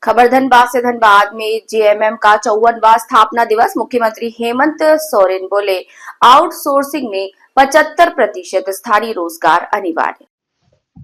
खबर धनबाद से। धनबाद में जेएमएम का 54वां स्थापना दिवस। मुख्यमंत्री हेमंत सोरेन बोले, आउटसोर्सिंग में 75% स्थानीय रोजगार अनिवार्य।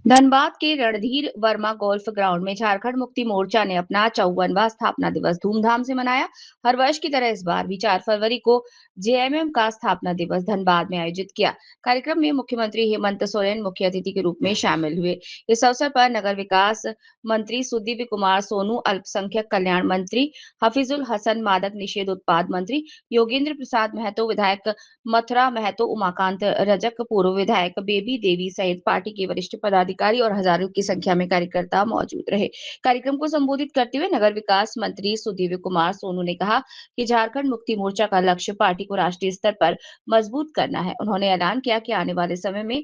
धनबाद के रणधीर वर्मा गोल्फ ग्राउंड में झारखंड मुक्ति मोर्चा ने अपना 54वां स्थापना दिवस धूमधाम से मनाया। हर वर्ष की तरह इस बार भी 4 फरवरी को जेएमएम का स्थापना दिवस धनबाद में आयोजित किया। कार्यक्रम में मुख्यमंत्री हेमंत सोरेन मुख्य अतिथि के रूप में शामिल हुए। इस अवसर पर नगर विकास मंत्री सुदीव्य कुमार सोनू, अल्पसंख्यक कल्याण मंत्री हफीजुल हसन, मादक निषेध उत्पाद मंत्री योगेंद्र प्रसाद महतो, विधायक मथुरा महतो, उमाकांत रजक, पूर्व विधायक बेबी देवी सहित पार्टी के वरिष्ठ पदाधिकारी और हजारों की संख्या में कार्यकर्ता मौजूद रहे। कार्यक्रम को संबोधित करते हुए नगर विकास मंत्री सुदीव्य कुमार सोनू ने कहा कि झारखंड मुक्ति मोर्चा का लक्ष्य पार्टी को राष्ट्रीय स्तर पर मजबूत करना है। उन्होंने ऐलान किया कि आने वाले समय में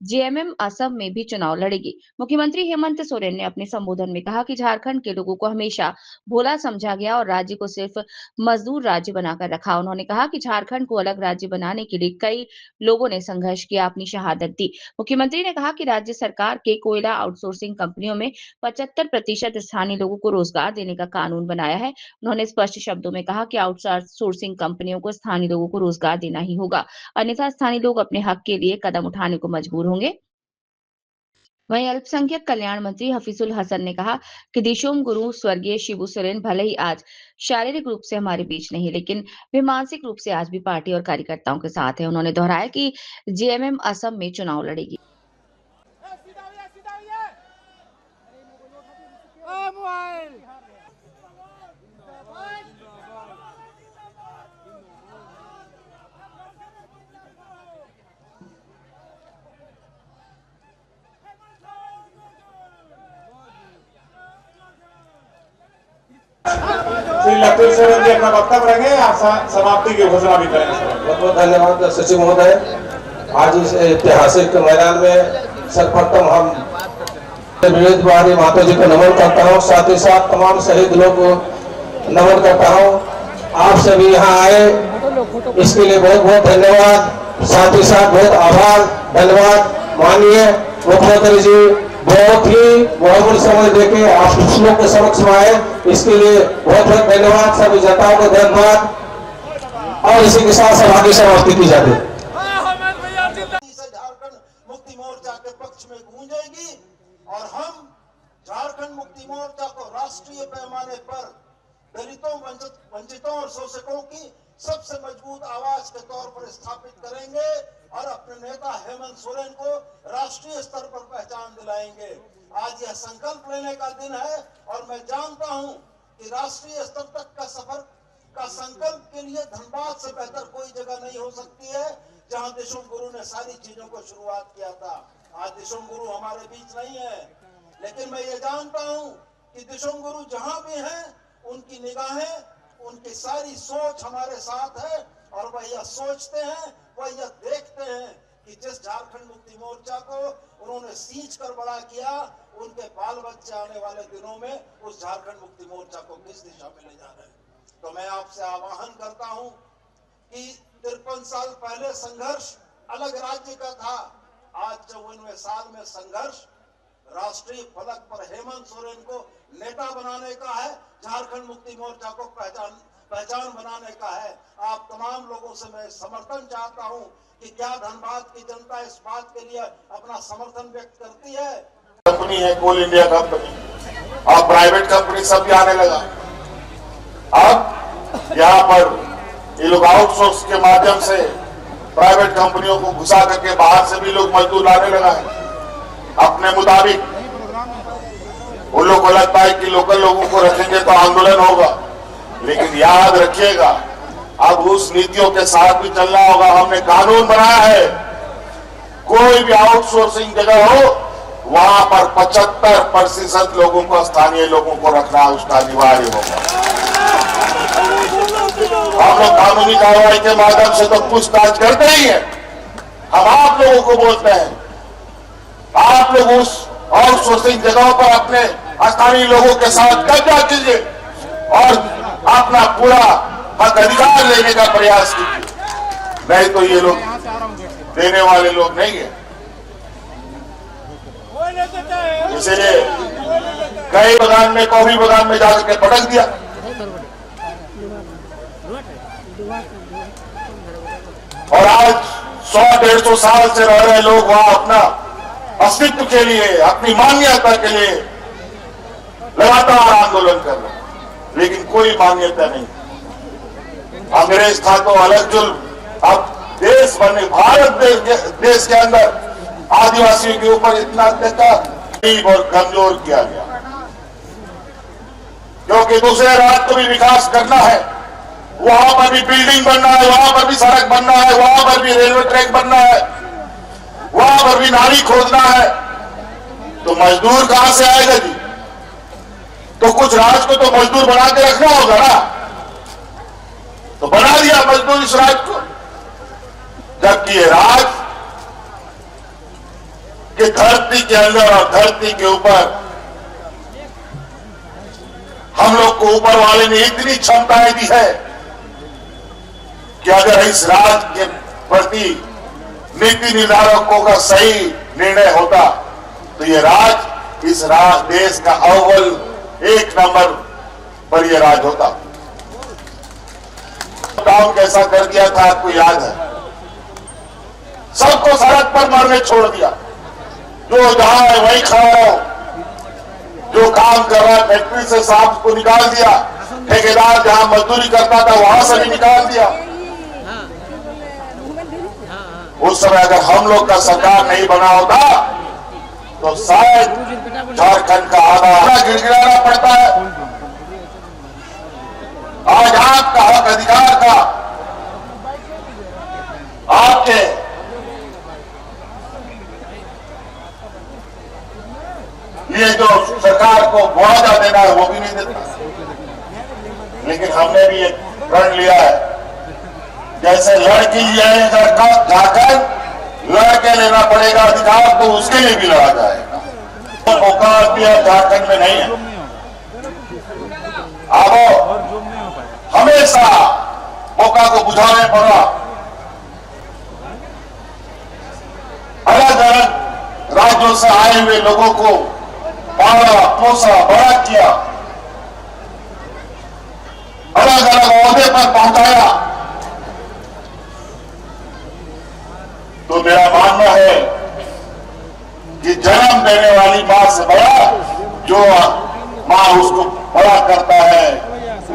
जेएमएम असम में भी चुनाव लड़ेगी। मुख्यमंत्री हेमंत सोरेन ने अपने संबोधन में कहा कि झारखंड के लोगों को हमेशा भोला समझा गया और राज्य को सिर्फ मजदूर राज्य बनाकर रखा। उन्होंने कहा कि झारखंड को अलग राज्य बनाने के लिए कई लोगों ने संघर्ष किया, अपनी शहादत दी। मुख्यमंत्री ने कहा कि राज्य सरकार के कोयला आउटसोर्सिंग कंपनियों में 75% स्थानीय लोगों को रोजगार देने का कानून बनाया है। उन्होंने स्पष्ट शब्दों में कहा कि आउटसोर्सिंग कंपनियों को स्थानीय लोगों को रोजगार देना ही होगा, अन्यथा स्थानीय लोग अपने हक के लिए कदम उठाने को मजबूर होंगे। वहीं अल्पसंख्यक कल्याण मंत्री हफीजुल हसन ने कहा कि दिशोम गुरु स्वर्गीय शिबू सोरेन भले ही आज शारीरिक रूप से हमारे बीच नहीं, लेकिन वे मानसिक रूप से आज भी पार्टी और कार्यकर्ताओं के साथ हैं। उन्होंने दोहराया कि जेएमएम असम में चुनाव लड़ेगी। श्री लतीफ सोरेन जी अपना वक्तव्य रखेंगे, आप समाप्ति की घोषणा भी करेंगे। बहुत बहुत धन्यवाद सचिव महोदय। आज इस ऐतिहासिक मैदान में सर्वप्रथम हम विवेक बिहारी महतो जी को नमन करता हूँ, साथ ही साथ तमाम शहीद लोग को नमन करता हूँ। आप सभी यहाँ आए इसके लिए बहुत बहुत धन्यवाद, साथ ही साथ बहुत आभार, धन्यवाद। माननीय मुख्यमंत्री जी बहुत ही बहुमूल्य समय देके आप लोग के समक्ष में आए, इसके लिए बहुत बहुत धन्यवाद। सभी जनताओं को धन्यवाद और इसी के साथ सभा की समाप्ति की जाती है। झारखंड मुक्ति मोर्चा के पक्ष में गूंजेगी और हम झारखंड मुक्ति मोर्चा को राष्ट्रीय पैमाने पर दलितों, वंचितों और शोषकों की सबसे मजबूत आवाज के तौर पर स्थापित करेंगे और अपने नेता हेमंत सोरेन को राष्ट्रीय स्तर पर पहचान दिलाएंगे। आज यह संकल्प लेने का दिन है और मैं जानता हूं कि राष्ट्रीय स्तर तक का सफर का संकल्प के लिए धनबाद से बेहतर कोई जगह नहीं हो सकती है, जहां दिशुम गुरु ने सारी चीजों को शुरुआत किया था। आज दिशुम गुरु हमारे बीच नहीं है, लेकिन मैं ये जानता हूं कि दिशुम गुरु जहां भी हैं, उनकी निगाहें, उनकी सारी सोच हमारे साथ है और वह यह सोचते हैं, वह यह देखते हैं कि जिस झारखंड मुक्ति मोर्चा को उन्होंने सींच कर बड़ा किया, उनके बाल बच्चे आने वाले दिनों में उस झारखंड मुक्ति मोर्चा को किस दिशा में ले जा रहे हैं। तो मैं आपसे आह्वान करता हूं कि 53 साल पहले संघर्ष अलग राज्य का था, आज 54वें साल में संघर्ष राष्ट्रीय फलक पर हेमंत सोरेन को नेता बनाने का है, झारखंड मुक्ति मोर्चा को पहचान बनाने का है। आप तमाम लोगों से मैं समर्थन चाहता हूं कि क्या धनबाद की जनता इस बात के लिए अपना समर्थन व्यक्त करती है। कंपनी है कोल इंडिया कंपनी और प्राइवेट कंपनी सब भी आने लगा। अब यहाँ पर ये लोग आउटसोर्स के माध्यम से प्राइवेट कंपनियों को घुसा करके बाहर से भी लोग मजदूर लाने लगा है अपने मुताबिक। उन लोग को लगता है कि लोकल लोगों को रखेंगे तो आंदोलन होगा, लेकिन याद रखिएगा अब उस नीतियों के साथ भी चलना होगा। हमने कानून बनाया है, कोई भी आउटसोर्सिंग जगह हो वहां पर 75% लोगों को, स्थानीय लोगों को रखना उसका अनिवार्य होगा। हम लोग कानूनी कार्रवाई के माध्यम से तो पूछताछ करते ही है। हम आप लोगों को बोलते हैं, आप लोग उस आउटसोर्सिंग जगहों पर अपने स्थानीय लोगों के साथ कब्जा कीजिए और अपना पूरा हक अधिकार लेने का प्रयास कीजिए, नहीं तो ये लोग देने वाले लोग नहीं है। इसलिए कई बागान में, कॉफी बागान में जाकर के पटक दिया। और आज 100-150 साल से रह रहे लोग वहां अपना अस्तित्व के लिए, अपनी मान्यता के लिए लगातार आंदोलन कर रहे हैं, लेकिन कोई मान्यता नहीं। अंग्रेज था तो अलग जुल्म, अब देश बने, भारत देश के अंदर आदिवासियों के ऊपर इतना अत्याचार गरीब और कमजोर किया गया, क्योंकि दूसरे राज्य को भी विकास करना है, वहां पर भी बिल्डिंग बनना है, वहां पर भी सड़क बनना है, वहां पर भी रेलवे ट्रैक बनना है, वहां पर भी नाली खोदना है, तो मजदूर कहां से आएगा जी? तो कुछ राज्य को तो मजदूर बना के रखना होगा ना, तो बना दिया मजदूर इस राज्य को, जबकि ये राज्य कि धरती के अंदर और धरती के ऊपर हम लोग को ऊपर वाले ने इतनी क्षमताएं दी है कि अगर इस राज्य के प्रति नीति निर्धारकों का सही निर्णय होता तो ये राज्य इस देश का अव्वल 1 नंबर पर यह राज्य होता। लॉकडाउन कैसा कर दिया था आपको याद है? सबको सड़क पर मरने छोड़ दिया, जो जहां है वहीं खड़ा रहो, जो काम कर रहा है फैक्ट्री से साफ को निकाल दिया, ठेकेदार जहां मजदूरी करता था वहां से भी निकाल दिया। उस समय अगर हम लोग का सरकार नहीं बना होता तो शायद झारखंड का आधा गिड़गिड़ाना पड़ता है। आज आपका हक अधिकार का, आपके ये जो सरकार को मुआवजा देना है वो भी नहीं देता, लेकिन हमने भी एक प्रण लिया है, जैसे लड़की जाकर लड़के लेना पड़ेगा अधिकार, तो उसके लिए भी लड़ा जाएगा। तो मौका दिया झारखंड में नहीं है, अब हमेशा मौका को बुझाने पड़ा। अलग अलग राज्यों से आए हुए लोगों को पाला, पोसा, बड़ा किया, अलग अलग ओहदे पर पहुंचाया, तो मेरा मानना है कि जन्म देने वाली मां से बड़ा जो मां उसको बड़ा करता है,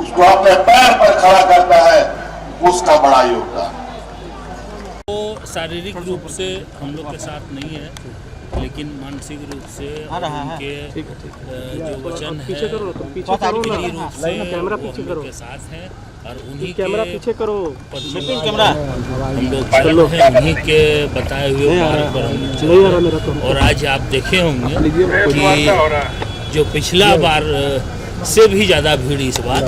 उसको अपने पैर पर खड़ा करता है, उसका बड़ा योगदान। वो शारीरिक रूप से हम लोग के साथ नहीं है, लेकिन मानसिक रूप से उनके जो वचन है दिली रूप से हम लोग के साथ है, और उन्हीं के हम लोग हैं, उन्हीं के बताए हुए मार्ग पर हम चल। और आज आप देखे होंगे कि जो पिछला बार से भी ज़्यादा भीड़ इस बार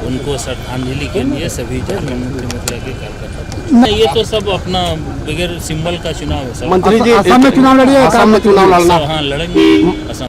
उनको श्रद्धांजलि के लिए सभी झारखंड मुख्यमंत्री के कार्यकर्ता। ये तो सब अपना बगैर सिंबल का चुनाव है। मंत्री जी असम में चुनाव लड़िए, असम में चुनाव लड़ना, हाँ लड़ेंगे।